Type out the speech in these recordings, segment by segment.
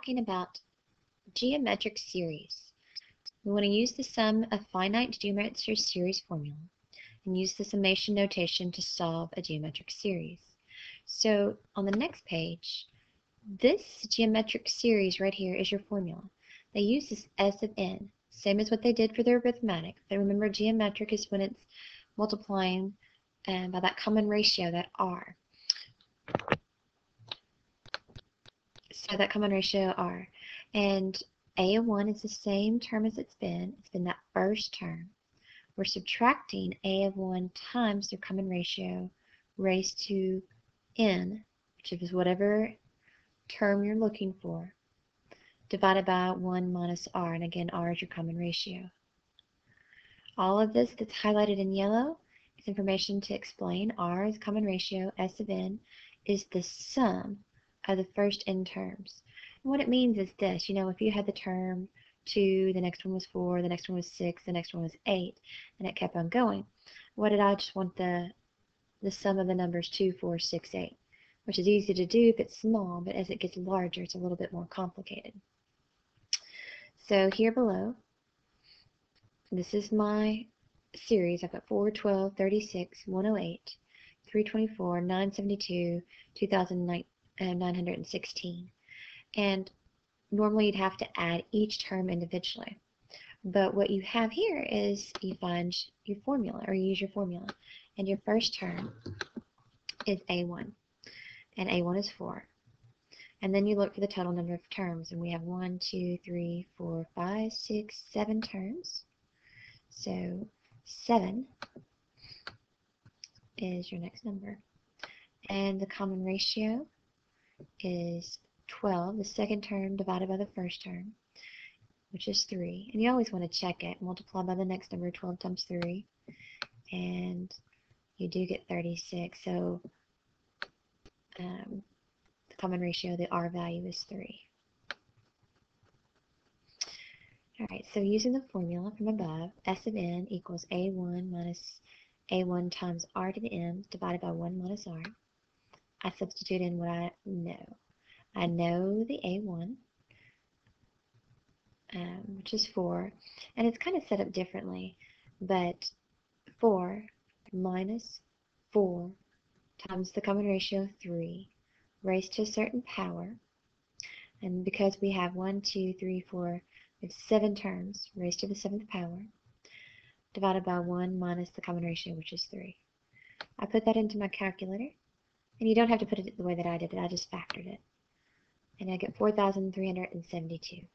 talking about geometric series. We want to use the sum of finite geometric series formula and use the summation notation to solve a geometric series. So on the next page, this geometric series right here is your formula. They use this S of n, same as what they did for their arithmetic, but remember geometric is when it's multiplying by that common ratio, that r. So that common ratio r. And a of 1 is the same term as it's been that first term. We're subtracting a of 1 times their common ratio raised to n, which is whatever term you're looking for, divided by 1 minus r, and again r is your common ratio. All of this that's highlighted in yellow is information to explain r is common ratio, s of n is the sum of the first n terms. And what it means is this, if you had the term 2, the next one was 4, the next one was 6, the next one was 8, and it kept on going. What did I just want the sum of the numbers 2, 4, 6, 8, which is easy to do if it's small, but as it gets larger, it's a little bit more complicated. So here below, this is my series. I've got 4, 12, 36, 108, 324, 972, 2,916. And normally you'd have to add each term individually. But what you have here is you find your formula, or you use your formula. And your first term is A1. And A1 is 4. And then you look for the total number of terms. And we have 1, 2, 3, 4, 5, 6, 7 terms. So 7 is your next number. And the common ratio is 12, the second term divided by the first term, which is 3. And you always want to check it. Multiply by the next number, 12 times 3. And you do get 36. So the common ratio, the R value is 3. Alright, so using the formula from above, S of n equals A1 minus A1 times R to the n divided by 1 minus R. I substitute in what I know. I know the A1, which is 4, and it's kind of set up differently, but 4 minus 4 times the common ratio of 3 raised to a certain power, and because we have 1, 2, 3, 4, it's 7 terms raised to the 7th power, divided by 1 minus the common ratio, which is 3. I put that into my calculator, and you don't have to put it the way that I did it, I just factored it. And I get 4,372.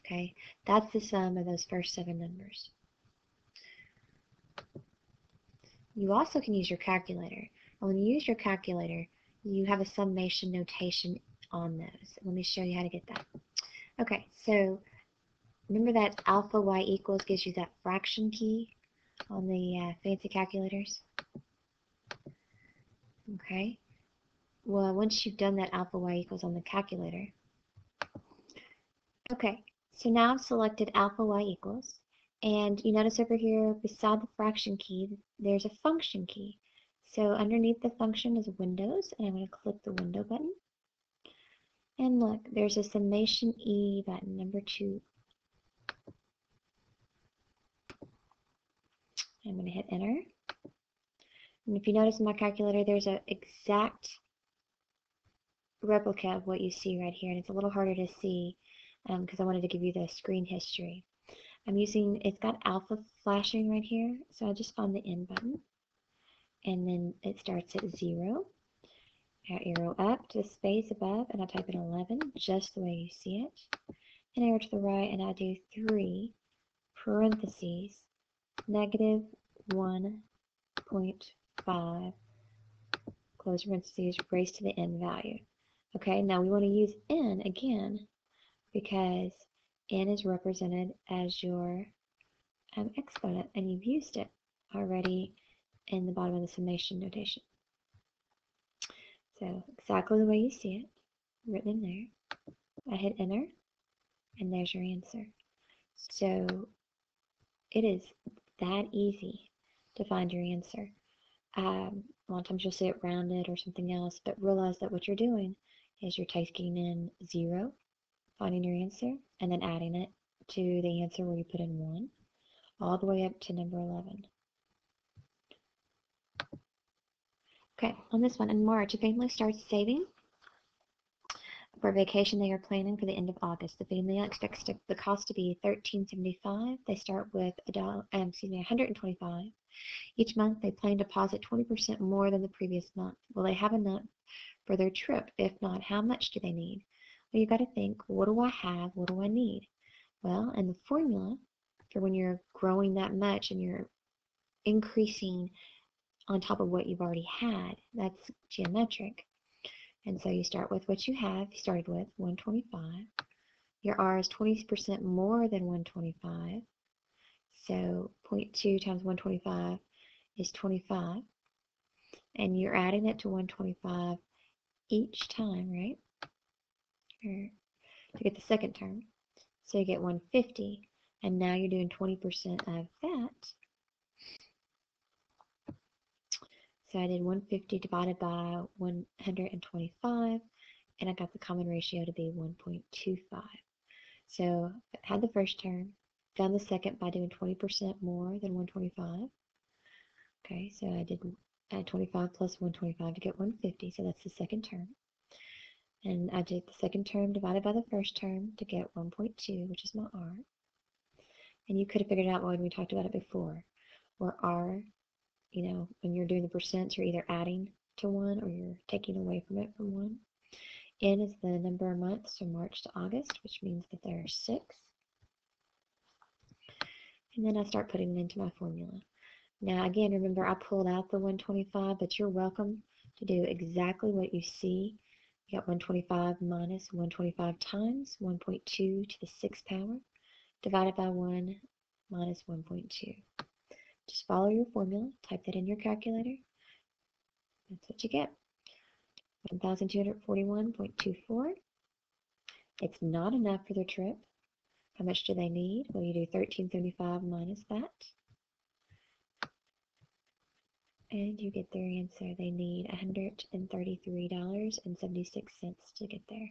Okay, that's the sum of those first 7 numbers. You also can use your calculator. And when you use your calculator, you have a summation notation on those. Let me show you how to get that. Okay, so remember that alpha y equals gives you that fraction key on the fancy calculators? Okay, well, once you've done that alpha y equals on the calculator, okay, so now I've selected alpha y equals, and you notice over here beside the fraction key, there's a function key. So underneath the function is Windows, and I'm going to click the window button. And look, there's a summation E button, number 2. I'm going to hit enter. And if you notice in my calculator, there's an exact replica of what you see right here, and it's a little harder to see because I wanted to give you the screen history. It's got alpha flashing right here, so I just found the N button, and then it starts at 0. I arrow up to the space above, and I type in 11, just the way you see it. And arrow to the right, and I do 3 parentheses, negative 1.5, close parentheses, raised to the n value. Okay, now we want to use n again because n is represented as your exponent, and you've used it already in the bottom of the summation notation. So exactly the way you see it, written in there. I hit enter, and there's your answer. So it is that easy to find your answer. A lot of times you'll see it rounded or something else, but realize that what you're doing is you're taking in 0, finding your answer, and then adding it to the answer where you put in 1, all the way up to number 11. Okay, on this one, in March, a family starts saving for a vacation they are planning for the end of August. The family expects the cost to be $13.75. They start with $125. Each month, they plan to deposit 20% more than the previous month. Will they have enough for their trip? If not, how much do they need? Well, you got to think, what do I have? What do I need? Well, and the formula for when you're growing that much and you're increasing on top of what you've already had, that's geometric. And so you start with what you have. You started with 125. Your R is 20% more than 125. So 0.2 times 125 is 25. And you're adding it to 125 each time, right? Or to get the second term. So you get 150. And now you're doing 20% of that. So I did 150 divided by 125, and I got the common ratio to be 1.25. So I had the first term, done the second by doing 20% more than 125. Okay, so I did 25 plus 125 to get 150, so that's the second term. And I did the second term divided by the first term to get 1.2, which is my R. And you could have figured it out when we talked about it before, where R, when you're doing the percents, you're either adding to 1 or you're taking away from it from 1. N is the number of months from March to August, which means that there are 6. And then I start putting it into my formula. Now again, remember I pulled out the 125, but you're welcome to do exactly what you see. You got 125 minus 125 times 1.2 to the 6th power divided by 1 minus 1.2. Just follow your formula, type that in your calculator. That's what you get. 1,241.24. It's not enough for their trip. How much do they need? Well, you do 1375 minus that. And you get their answer. They need $133.76 to get there.